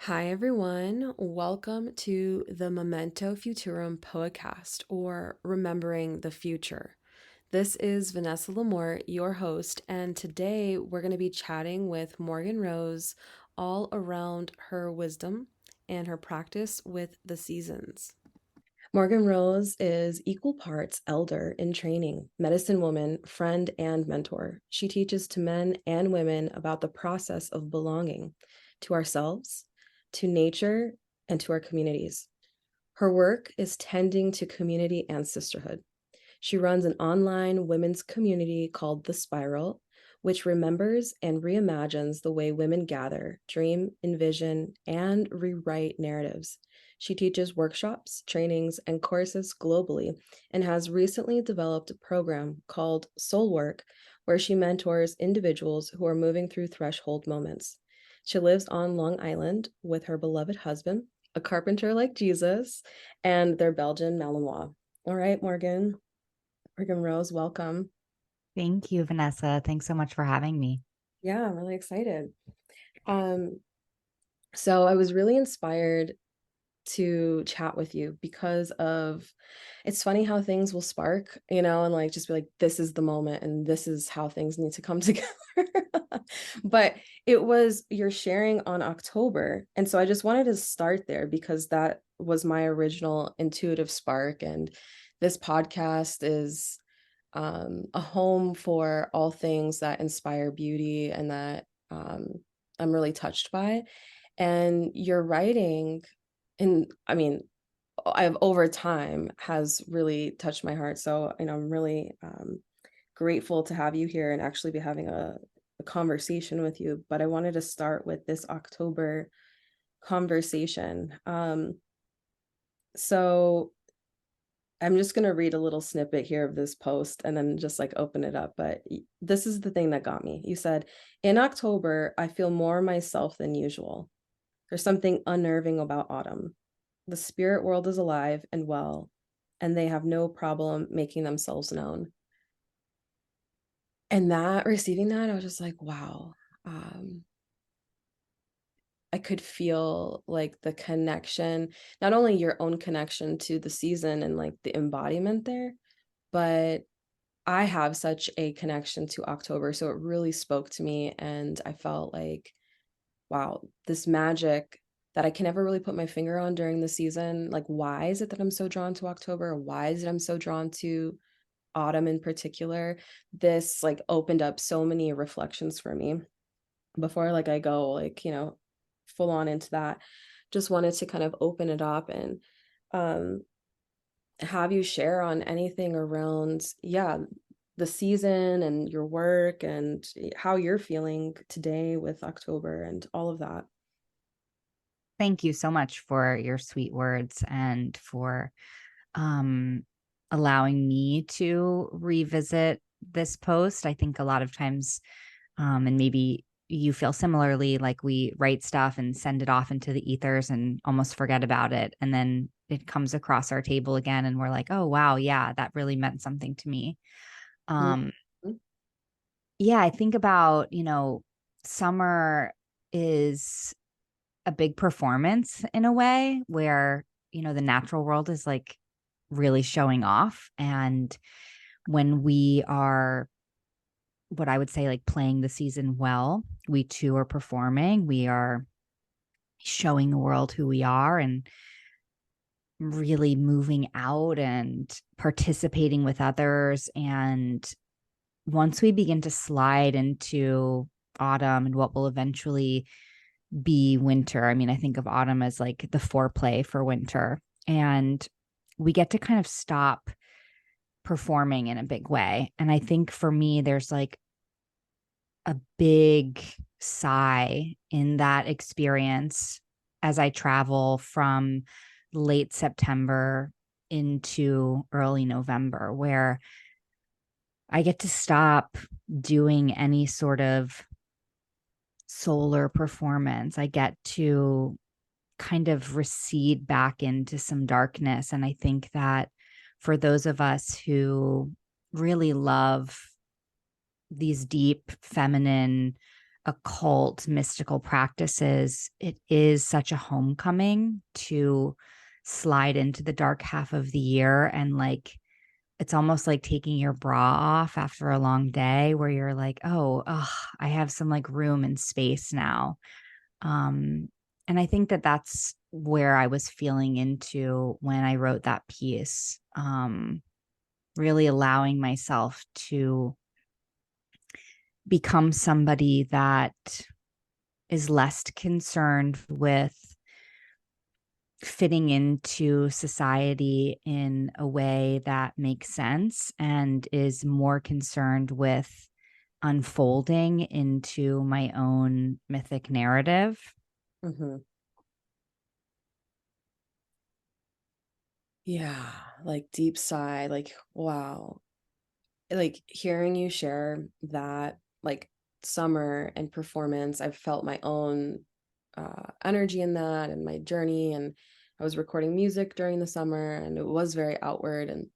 Hi, everyone. Welcome to the Memento Futurum podcast, or Remembering the Future. This is Vanessa Lamore, your host, and today we're going to be chatting with Morgan Rose all around her wisdom and her practice with the seasons. Morgan Rose is equal parts elder in training, medicine woman, friend, and mentor. She teaches to men and women about the process of belonging to ourselves, to nature, and to our communities. Her work is tending to community and sisterhood. She runs an online women's community called The Spiral, which remembers and reimagines the way women gather, dream, envision, and rewrite narratives. She teaches workshops, trainings, and courses globally and has recently developed a program called Soul Work, where she mentors individuals who are moving through threshold moments. She lives on Long Island with her beloved husband, a carpenter like Jesus, and their Belgian Malinois. All right, Morgan Rose, welcome. Thank you, Vanessa. Thanks so much for having me. Yeah, I'm really excited. Um, so I was really inspired to chat with you because of it's funny how things will spark, and like just be like, this is the moment and this is how things need to come together. But it was your sharing on October. And so I just wanted to start there because that was my original intuitive spark. And this podcast is a home for all things that inspire beauty and that I'm really touched by. And your writing, and I mean, I've over time has really touched my heart. So, I'm really grateful to have you here and actually be having a conversation with you. But I wanted to start with this October conversation. So I'm just going to read a little snippet here of this post and then just like open it up. But this is the thing that got me. You said, in October, I feel more myself than usual. There's something unnerving about autumn. The spirit world is alive and well, and they have no problem making themselves known. And that, receiving that, I was just like, wow. Um, I could feel like the connection, not only your own connection to the season and like the embodiment there, but I have such a connection to October, so it really spoke to me, and I felt like, wow, this magic that I can never really put my finger on during the season. Like, why is it that I'm so drawn to October? Why is it I'm so drawn to autumn in particular? This like opened up so many reflections for me before like I go like, full on into that. Just wanted to kind of open it up and um have you share on anything around, yeah, the season and your work and how you're feeling today with October and all of that. Thank you so much for your sweet words and for um, allowing me to revisit this post. I think a lot of times, and maybe you feel similarly, like we write stuff and send it off into the ethers and almost forget about it. And then it comes across our table again, and we're like, oh, wow, yeah, that really meant something to me. Um, Mhm. yeah, I think about, summer is a big performance in a way where, the natural world is like really showing off. And when we are, what I would say, like playing the season well, we too are performing. We are showing the world who we are and really moving out and participating with others. And once we begin to slide into autumn and what will eventually be winter. I mean, I think of autumn as like the foreplay for winter. And we get to kind of stop performing in a big way. And I think for me, there's like a big sigh in that experience as I travel from late September into early November, where I get to stop doing any sort of solar performance. I get to kind of recede back into some darkness. And I think that for those of us who really love these deep feminine occult, mystical practices, it is such a homecoming to slide into the dark half of the year. And like, it's almost like taking your bra off after a long day where you're like, oh, I have some like room and space now. Um, and I think that that's where I was feeling into when I wrote that piece, really allowing myself to become somebody that is less concerned with fitting into society in a way that makes sense and is more concerned with unfolding into my own mythic narrative. Hmm. Yeah, like deep sigh, like wow. Like hearing you share that, like summer and performance, I've felt my own energy in that and my journey. And I was recording music during the summer, and it was very outward. And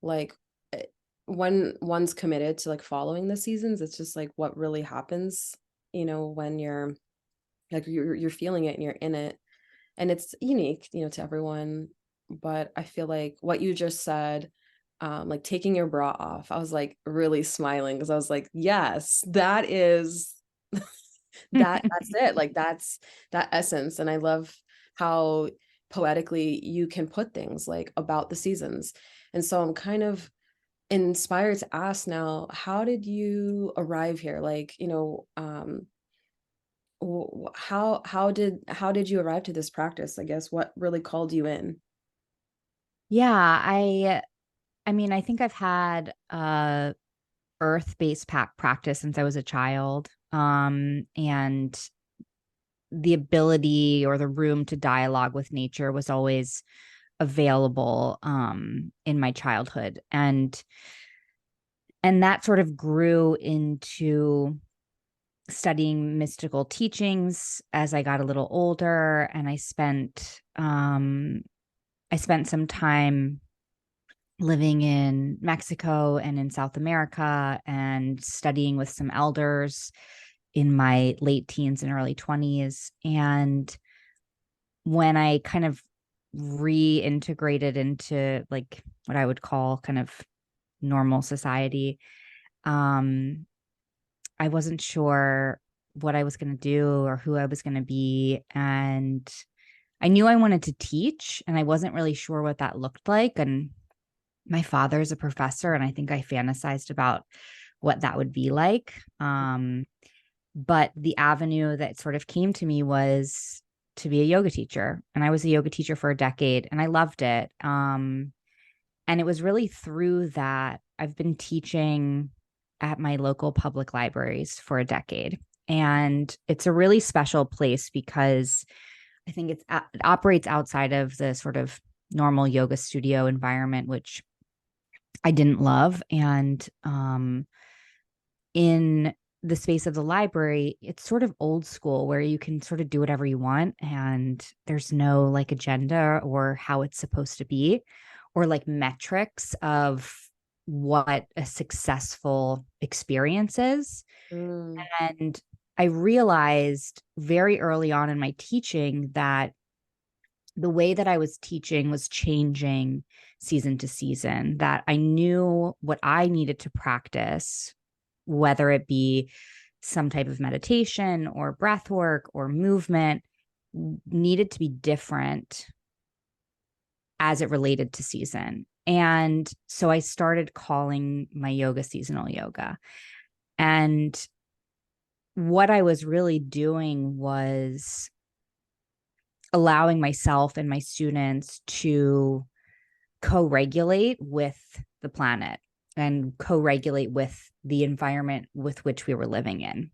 like eh, when one's committed to like following the seasons, it's just like what really happens, when you're like you're feeling it and you're in it, and it's unique, to everyone. But I feel like what you just said, like taking your bra off, I was like really smiling because I was like, yes, that is that's it. Like that's that essence. And I love how poetically you can put things like about the seasons. And so I'm kind of inspired to ask now, how did you arrive here? Like, how did you arrive to this practice? I guess what really called you in? Yeah, I mean, I think I've had earth-based practice since I was a child. And the ability or the room to dialogue with nature was always available in my childhood. And that sort of grew into studying mystical teachings as I got a little older, and I spent some time living in Mexico and in South America and studying with some elders in my late teens and early 20s. And when I kind of reintegrated into like what I would call kind of normal society, um, I wasn't sure what I was going to do or who I was going to be. And I knew I wanted to teach, and I wasn't really sure what that looked like. And my father is a professor, and I think I fantasized about what that would be like. But the avenue that sort of came to me was to be a yoga teacher. And I was a yoga teacher for a decade, and I loved it. And it was really through that I've been teaching at my local public libraries for a decade. And it's a really special place because I think it operates outside of the sort of normal yoga studio environment, which I didn't love. And in the space of the library, it's sort of old school where you can sort of do whatever you want, and there's no like agenda or how it's supposed to be or like metrics of what a successful experience is. Mm, And I realized very early on in my teaching that the way that I was teaching was changing season to season, that I knew what I needed to practice, whether it be some type of meditation or breath work or movement, needed to be different as it related to season. And so I started calling my yoga seasonal yoga. And what I was really doing was allowing myself and my students to co-regulate with the planet and co-regulate with the environment with which we were living in.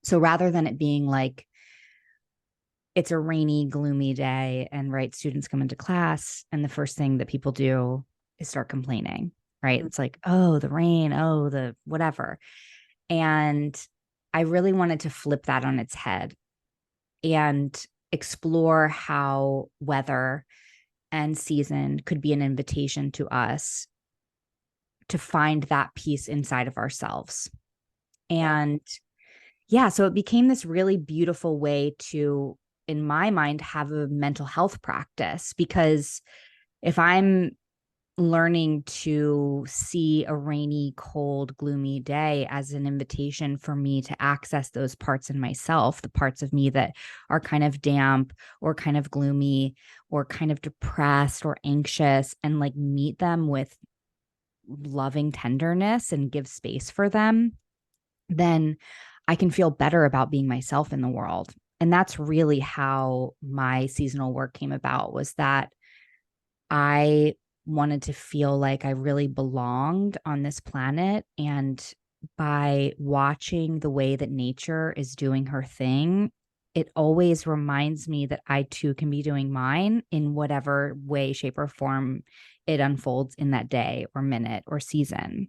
So rather than it being like it's a rainy, gloomy day and right, students come into class and the first thing that people do is start complaining, right? mm, It's like, oh, the rain, oh, the whatever. And I really wanted to flip that on its head and explore how weather and season could be an invitation to us to find that peace inside of ourselves. wow. And yeah, so it became this really beautiful way to, in my mind, have a mental health practice. Because if I'm learning to see a rainy, cold, gloomy day as an invitation for me to access those parts in myself, the parts of me that are kind of damp or kind of gloomy or kind of depressed or anxious, and like meet them with loving tenderness and give space for them, then I can feel better about being myself in the world. And that's really how my seasonal work came about, was that I wanted to feel like I really belonged on this planet. And by watching the way that nature is doing her thing, it always reminds me that I too can be doing mine in whatever way, shape, or form it unfolds in that day or minute or season.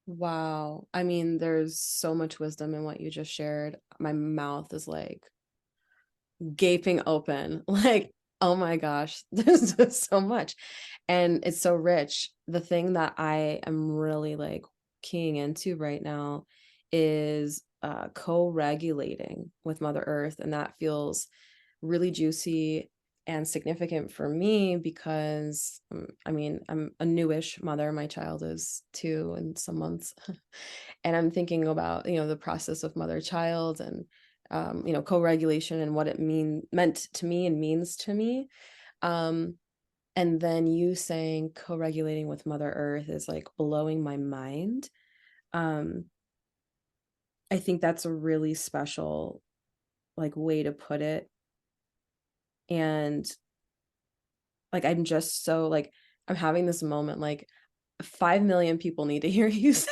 Wow. I mean, there's so much wisdom in what you just shared. My mouth is like gaping open. Like, oh my gosh, there's just so much. And it's so rich. The thing that I am really like keying into right now is co-regulating with Mother Earth. And that feels really juicy and significant for me because I mean, I'm a newish mother. My child is 2 in some months. And I'm thinking about, the process of mother child and co-regulation and what it meant to me and means to me. Um, and then you saying co-regulating with Mother Earth is like blowing my mind. Um, I think that's a really special like way to put it. And like I'm just so like I'm having this moment like 5 million people need to hear you say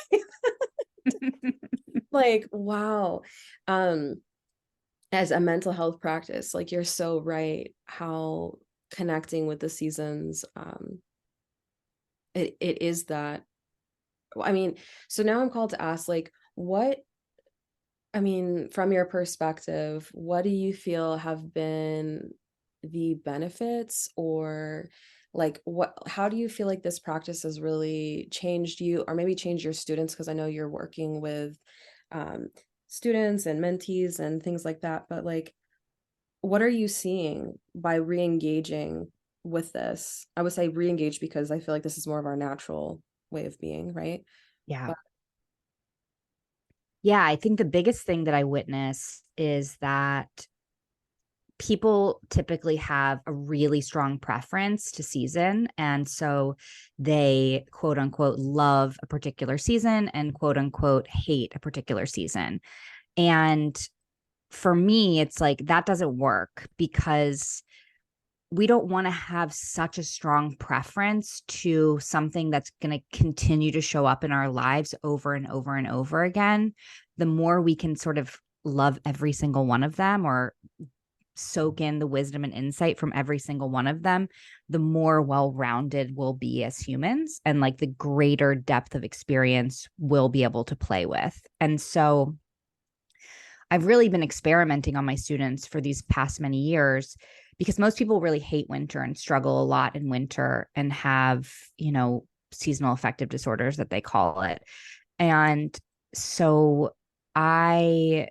like wow. Um as a mental health practice, like you're so right how connecting with the seasons it is that. I mean, so now I'm called to ask like what I mean, from your perspective, what do you feel have been the benefits or like what how do you feel like this practice has really changed you or maybe changed your students? Because I know you're working with um, students and mentees and things like that, but like what are you seeing by re-engaging with this? I would say re-engage because I feel like this is more of our natural way of being, right? Yeah. But Yeah. I think the biggest thing that I witness is that people typically have a really strong preference to season. And so they quote unquote love a particular season and quote unquote hate a particular season. And for me, it's like that doesn't work, because we don't want to have such a strong preference to something that's going to continue to show up in our lives over and over and over again. The more we can sort of love every single one of them, or soak in the wisdom and insight from every single one of them, the more well-rounded we'll be as humans, and like the greater depth of experience we'll be able to play with. And so I've really been experimenting on my students for these past many years, because most people really hate winter and struggle a lot in winter and have, seasonal affective disorders that they call it. And so I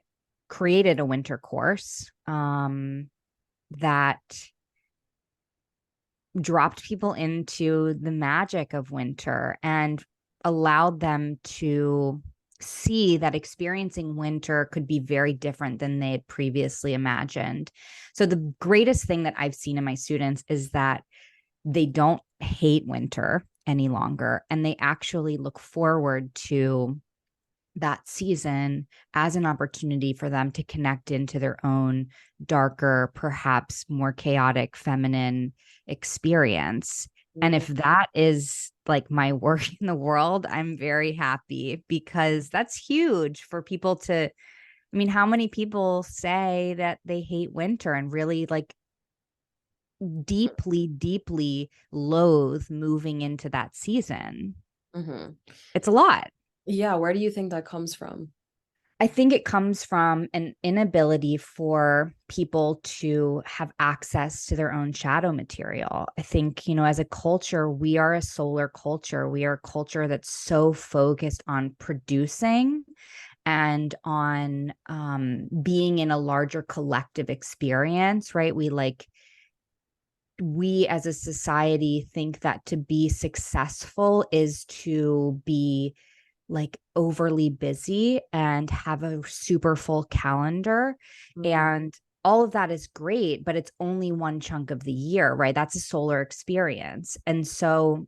created a winter course that dropped people into the magic of winter and allowed them to see that experiencing winter could be very different than they had previously imagined. So, the greatest thing that I've seen in my students is that they don't hate winter any longer, and they actually look forward to that season as an opportunity for them to connect into their own darker, perhaps more chaotic feminine experience. And mm, if that is like my work in the world, I'm very happy, because that's huge for people to. I mean, how many people say that they hate winter and really like deeply, deeply loathe moving into that season? mhm. It's a lot. Yeah, where do you think that comes from? I think it comes from an inability for people to have access to their own shadow material. I think, as a culture, we are a solar culture. We are a culture that's so focused on producing and on being in a larger collective experience, right? We as a society think that to be successful is to be like overly busy and have a super full calendar. Mm, And all of that is great, but it's only one chunk of the year, right? That's a solar experience. And so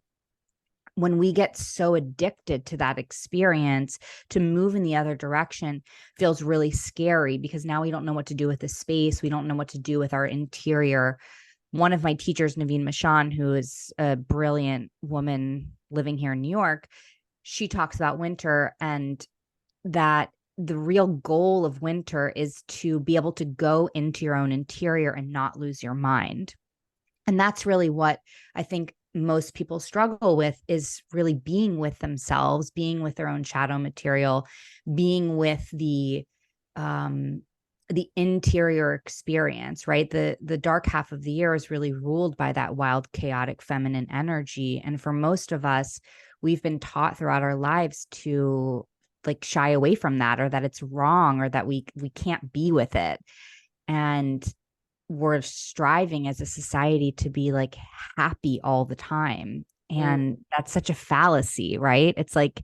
when we get so addicted to that experience, to move in the other direction feels really scary because now we don't know what to do with the space. We don't know what to do with our interior. One of my teachers, Naveen Mashan, who is a brilliant woman living here in New York, she talks about winter and that the real goal of winter is to be able to go into your own interior and not lose your mind. And that's really what I think most people struggle with, is really being with themselves, being with their own shadow material, being with the interior experience, right? The dark half of the year is really ruled by that wild, chaotic feminine energy. And for most of us, we've been taught throughout our lives to like shy away from that, or that it's wrong, or that we can't be with it. And we're striving as a society to be like happy all the time. mm, And that's such a fallacy, right? It's like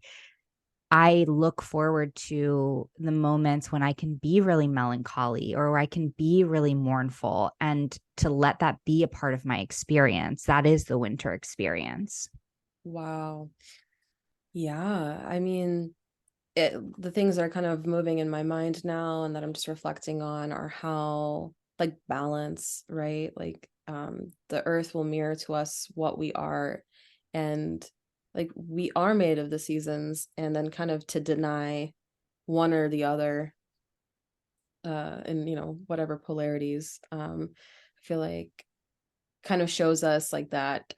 I look forward to the moments when I can be really melancholy or where I can be really mournful, and to let that be a part of my experience. That is the winter experience. wow. Yeah. I mean, the things that are kind of moving in my mind now and that I'm just reflecting on are how like balance, right? Like the earth will mirror to us what we are, and like we are made of the seasons, and then kind of to deny one or the other in whatever polarities, I feel like kind of shows us like that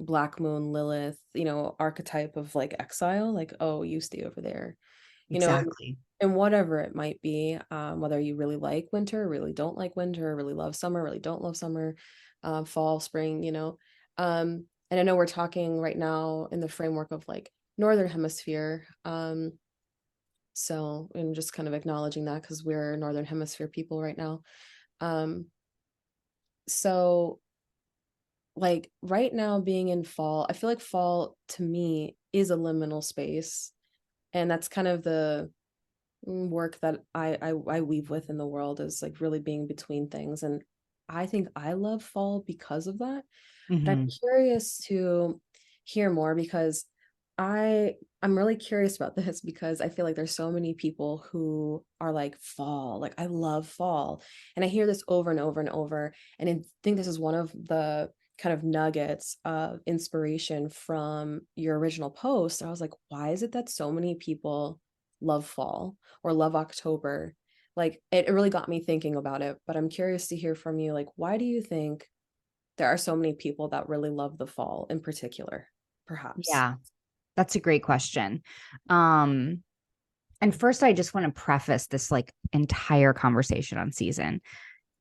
Black Moon Lilith, archetype of like exile, like, oh, you stay over there, you know, and, Exactly. and whatever it might be, whether you really like winter, really don't like winter, really love summer, really don't love summer, fall, spring, and I know we're talking right now in the framework of like Northern Hemisphere. So, and just kind of acknowledging that because we're Northern Hemisphere people right now. Um, so like right now being in fall, I feel like fall to me is a liminal space. And that's kind of the work that I weave with in the world, is like really being between things. And I think I love fall because of that. But I'm Mm-hmm. curious to hear more because I I'm really curious about this because I feel like there's so many people who are like fall, like I love fall. And I hear this over and over and over. And I think this is one of the kind of nuggets of inspiration from your original post. I was like, why is it that so many people love fall or love October? Like it really got me thinking about it, but I'm curious to hear from you. Like, why do you think there are so many people that really love the fall in particular, perhaps? Yeah, that's a great question. Um, and first, I just want to preface this like entire conversation on season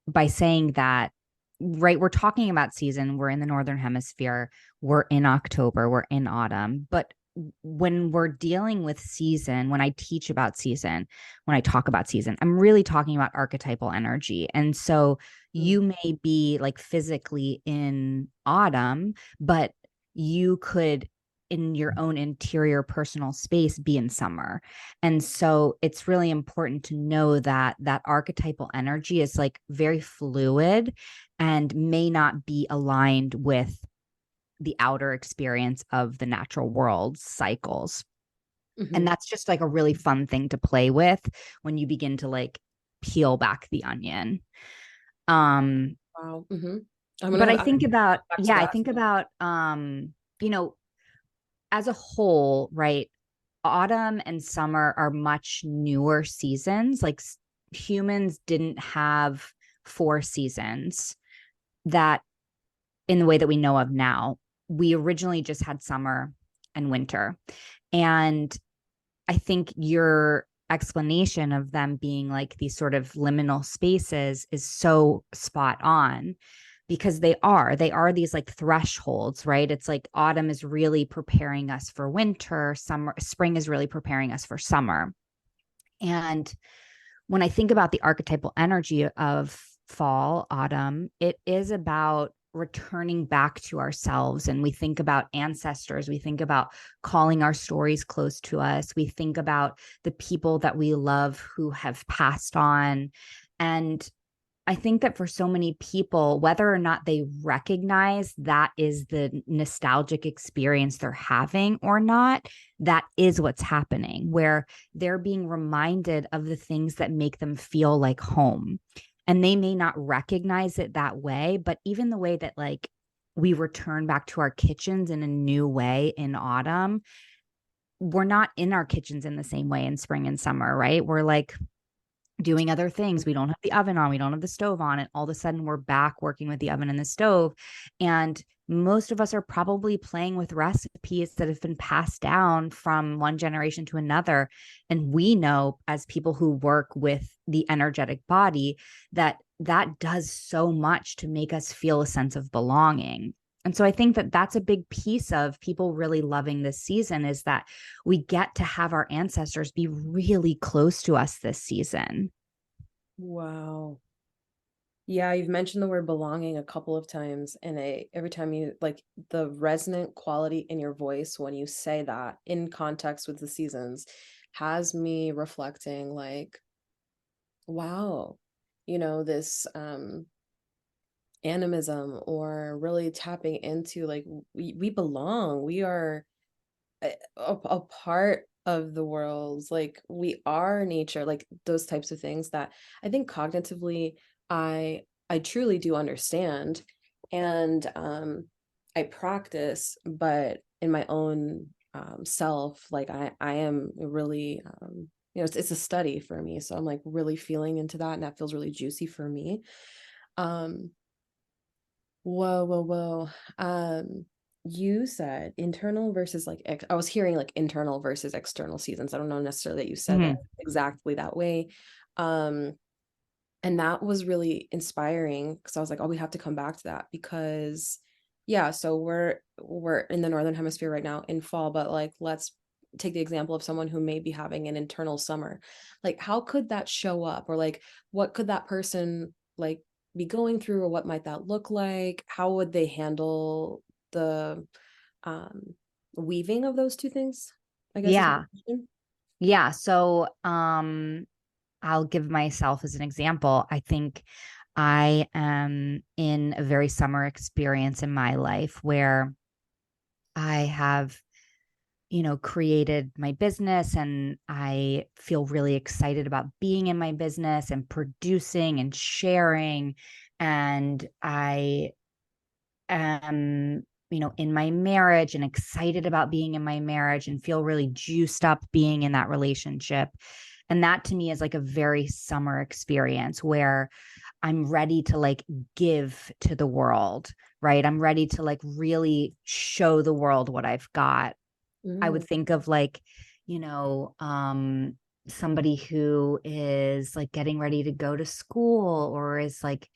by saying that, right, we're talking about season, we're in the northern hemisphere, we're in October, we're in autumn, but when we're dealing with season, when I teach about season, when I talk about season, I'm really talking about archetypal energy. And so Mm, you may be like physically in autumn, but you could in your own interior personal space be in summer. And so it's really important to know that that archetypal energy is like very fluid and may not be aligned with the outer experience of the natural world cycles. And mhm. that's just like a really fun thing to play with when you begin to like peel back the onion. Um, Wow. I'm but gonna I I'm think gonna about, come back to yeah, I that. think about, you know, as a whole, right? Autumn and summer are much newer seasons. Like humans didn't have four seasons that in the way that we know of now. We originally just had summer and winter. And I think your explanation of them being like these sort of liminal spaces is so spot on, because they are these like thresholds, right? It's like autumn is really preparing us for winter, spring is really preparing us for summer. And when I think about the archetypal energy of fall, autumn, it is about returning back to ourselves. And we think about ancestors, we think about calling our stories close to us, we think about the people that we love who have passed on. And I think that for so many people, whether or not they recognize that is the nostalgic experience they're having or not, that is what's happening, where they're being reminded of the things that make them feel like home. And they may not recognize it that way, but even the way that, like, we return back to our kitchens in a new way in autumn, we're not in our kitchens in the same way in spring and summer, right? We're like, doing other things. We don't have the oven on, we don't have the stove on, and all of a sudden we're back working with the oven and the stove. And most of us are probably playing with recipes that have been passed down from one generation to another. And we know, as people who work with the energetic body, that that does so much to make us feel a sense of belonging. And so I think that that's a big piece of people really loving this season, is that we get to have our ancestors be really close to us this season. Wow. Yeah, you've mentioned the word belonging a couple of times, and every time you like the resonant quality in your voice when you say that in context with the seasons has me reflecting like, wow, this animism or really tapping into like we belong. We are a part of the world, like we are nature, like those types of things that I think cognitively I truly do understand, and I practice, but in my own self, like I am really it's a study for me, so I'm like really feeling into that, and that feels really juicy for me. um Whoa, whoa, whoa. You said internal versus like I was hearing like internal versus external seasons. I don't know necessarily that you said that Mhm. exactly that way. Um, and that was really inspiring because I was like, oh, we have to come back to that because yeah, so we're in the northern hemisphere right now in fall, but like let's take the example of someone who may be having an internal summer. Like how could that show up, or like what could that person like be going through, or what might that look like? How would they handle the um weaving of those two things? I guess is my Yeah. question. Yeah. So I'll give myself as an example. I think I am in a very summer experience in my life where I have, created my business, and I feel really excited about being in my business and producing and sharing. And I am, in my marriage and excited about being in my marriage and feel really juiced up being in that relationship. And that to me is like a very summer experience where I'm ready to like give to the world, right? I'm ready to like really show the world what I've got. I would Mm, think of like, you know, somebody who is like getting ready to go to school or is like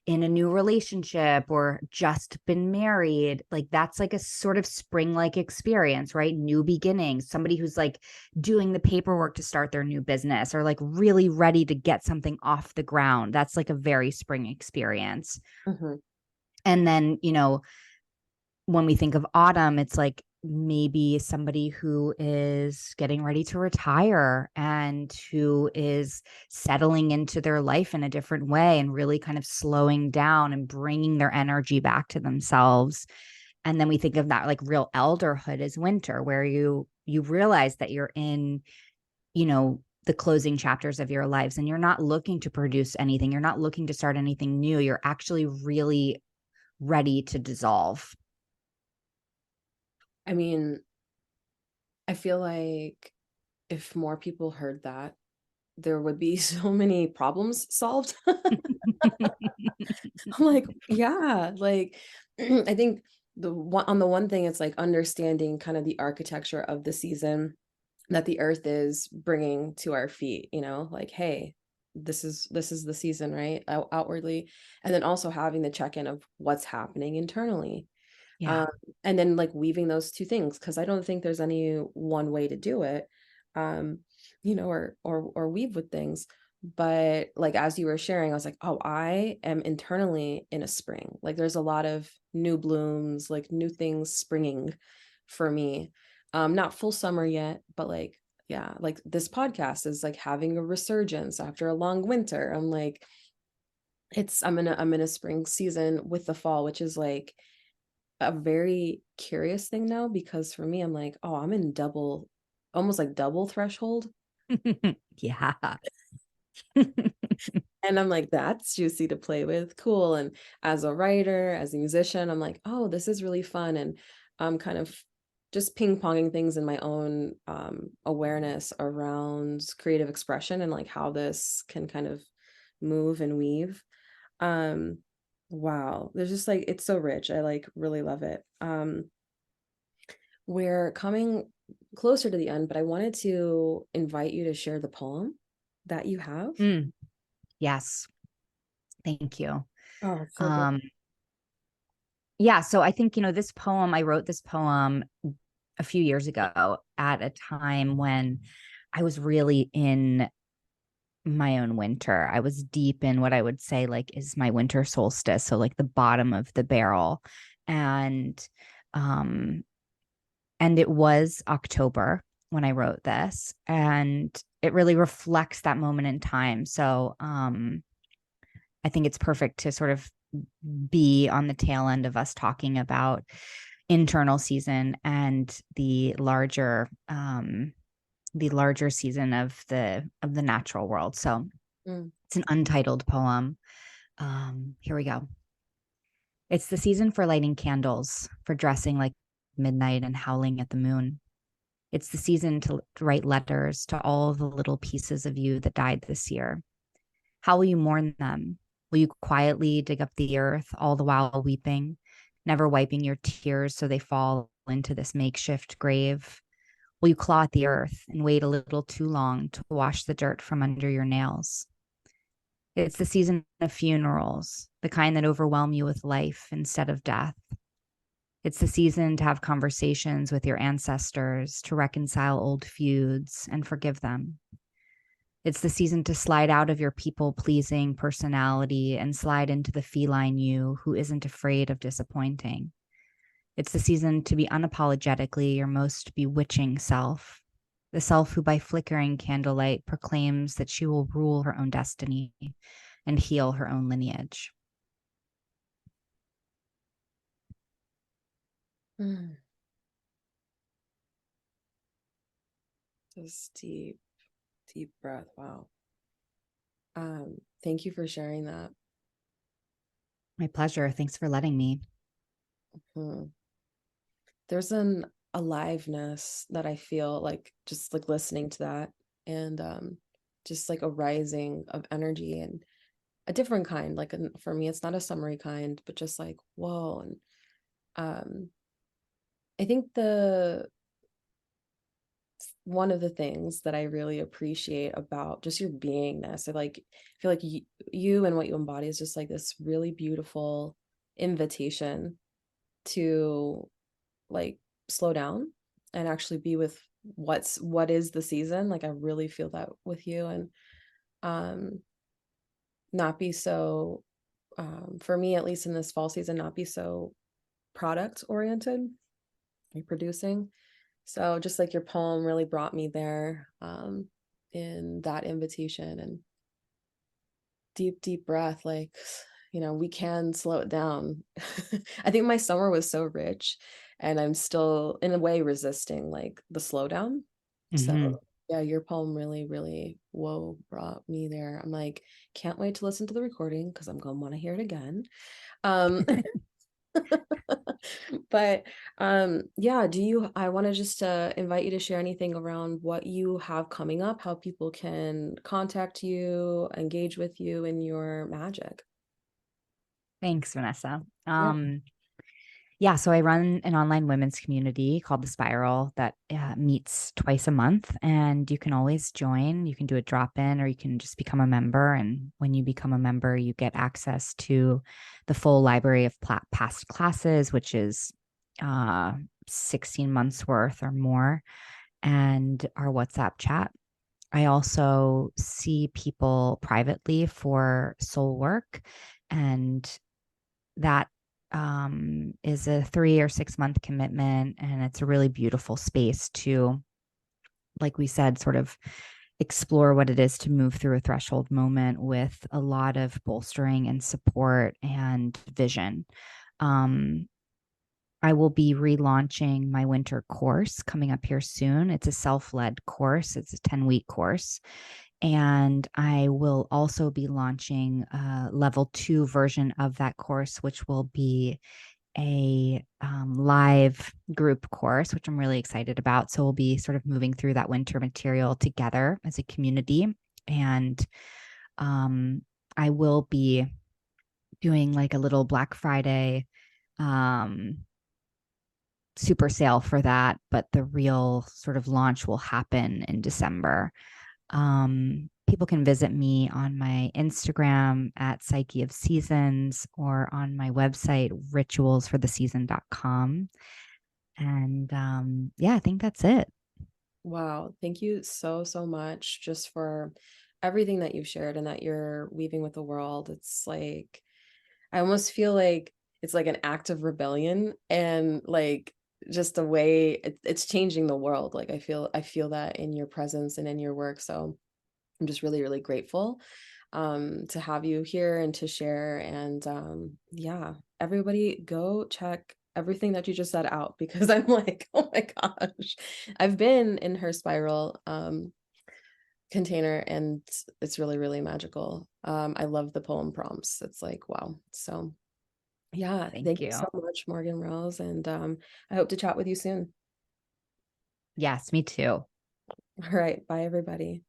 in a new relationship or just been married. Like that's like a sort of spring like experience, right? New beginnings, somebody who's like doing the paperwork to start their new business or like really ready to get something off the ground. That's like a very spring experience. mhm. And then, when we think of autumn, it's like maybe somebody who is getting ready to retire and who is settling into their life in a different way and really kind of slowing down and bringing their energy back to themselves. And then we think of that like real elderhood as winter, where you realize that you're in, the closing chapters of your lives, and you're not looking to produce anything, you're not looking to start anything new, you're actually really ready to dissolve. I mean, I feel like if more people heard that, there would be so many problems solved. I'm like, yeah, like I think the one thing it's like understanding kind of the architecture of the season that the earth is bringing to our feet, like, hey, this is the season, right? Outwardly, and then also having the check-in of what's happening internally. Yeah. Um, and then like weaving those two things because I don't think there's any one way to do it. Um, or weave with things. But like as you were sharing, I was like, oh, I am internally in a spring. Like there's a lot of new blooms, like new things springing for me. Not full summer yet, but like, yeah, like this podcast is like having a resurgence after a long winter. I'm like, I'm in a spring season with the fall, which is like a very curious thing now, because for me, I'm like, oh, I'm in double, almost like double threshold. Yeah. And I'm like, that's juicy to play with. Cool. And as a writer, as a musician, I'm like, oh, this is really fun. And I'm kind of just ping ponging things in my own awareness around creative expression and like how this can kind of move and weave. Um, wow. There's just like, it's so rich. I like really love it. We're coming closer to the end, but I wanted to invite you to share the poem that you have. Mm, yes. Thank you. Oh, so good. Um, yeah. So I think, this poem, I wrote this poem a few years ago at a time when I was really in my own winter. I was deep in what I would say like is my winter solstice, so like the bottom of the barrel. And um and it was October when I wrote this, and it really reflects that moment in time. So I think it's perfect to sort of be on the tail end of us talking about internal season and the larger season of the natural world. So Mm. it's an untitled poem. Here we go. It's the season for lighting candles, for dressing like midnight and howling at the moon. It's the season to write letters to all the little pieces of you that died this year. How will you mourn them? Will you quietly dig up the earth, all the while weeping, never wiping your tears so they fall into this makeshift grave? Will you claw at the earth and wait a little too long to wash the dirt from under your nails? It's the season of funerals, the kind that overwhelm you with life instead of death. It's the season to have conversations with your ancestors, to reconcile old feuds and forgive them. It's the season to slide out of your people pleasing personality and slide into the feline you who isn't afraid of disappointing. It's the season to be unapologetically your most bewitching self, the self who by flickering candlelight proclaims that she will rule her own destiny and heal her own lineage. Mm. Just deep, deep breath. Wow. Thank you for sharing that. My pleasure. Thanks for letting me. Hmm. There's an aliveness that I feel like just like listening to that, and just like a rising of energy and a different kind. Like for me, it's not a summery kind, but just like whoa. And um, I think the one of the things that I really appreciate about just your beingness, I feel like you and what you embody is just like this really beautiful invitation to like slow down and actually be with what is the season. Like I really feel that with you, and um not be so for me at least in this fall season, not be so product oriented, reproducing. So just like your poem really brought me there, in that invitation. And deep, deep breath, like, we can slow it down. I think my summer was so rich, and I'm still in a way resisting like the slowdown. So Mm-hmm. yeah, your poem really, really, whoa, brought me there. I'm like, can't wait to listen to the recording because I'm gonna want to hear it again. Um But yeah, I want to just invite you to share anything around what you have coming up, how people can contact you, engage with you in your magic. Thanks, Vanessa. Yeah. Yeah, so I run an online women's community called The Spiral that meets twice a month, and you can always join. You can do a drop in, or you can just become a member. And when you become a member, you get access to the full library of past classes, which is uh, 16 months worth or more, and our WhatsApp chat. I also see people privately for soul work, and that is a 3 or 6 month commitment. And it's a really beautiful space to, like we said, sort of explore what it is to move through a threshold moment with a lot of bolstering and support and vision. Um, I will be relaunching my winter course coming up here soon. It's a self led course, it's a 10-week course. And I will also be launching a level 2 version of that course, which will be a live group course, which I'm really excited about. So we'll be sort of moving through that winter material together as a community. And um, I will be doing like a little Black Friday um, super sale for that, but the real sort of launch will happen in December. People can visit me on my Instagram at Psyche of Seasons or on my website, ritualsfortheseason.com. And yeah, I think that's it. Wow, thank you so, so much just for everything that you've shared and that you're weaving with the world. It's like I almost feel like it's like an act of rebellion and like just the way it's changing the world. Like I feel that in your presence and in your work. So I'm just really, really grateful to have you here and to share. And yeah, everybody go check everything that you just said out because I'm like, oh my gosh, I've been in her spiral container and it's really, really magical. I love the poem prompts. It's like, wow. So yeah, Thank thank you you. so much, Morgan Rose. And I hope to chat with you soon. Yes, me too. All right. Bye, everybody.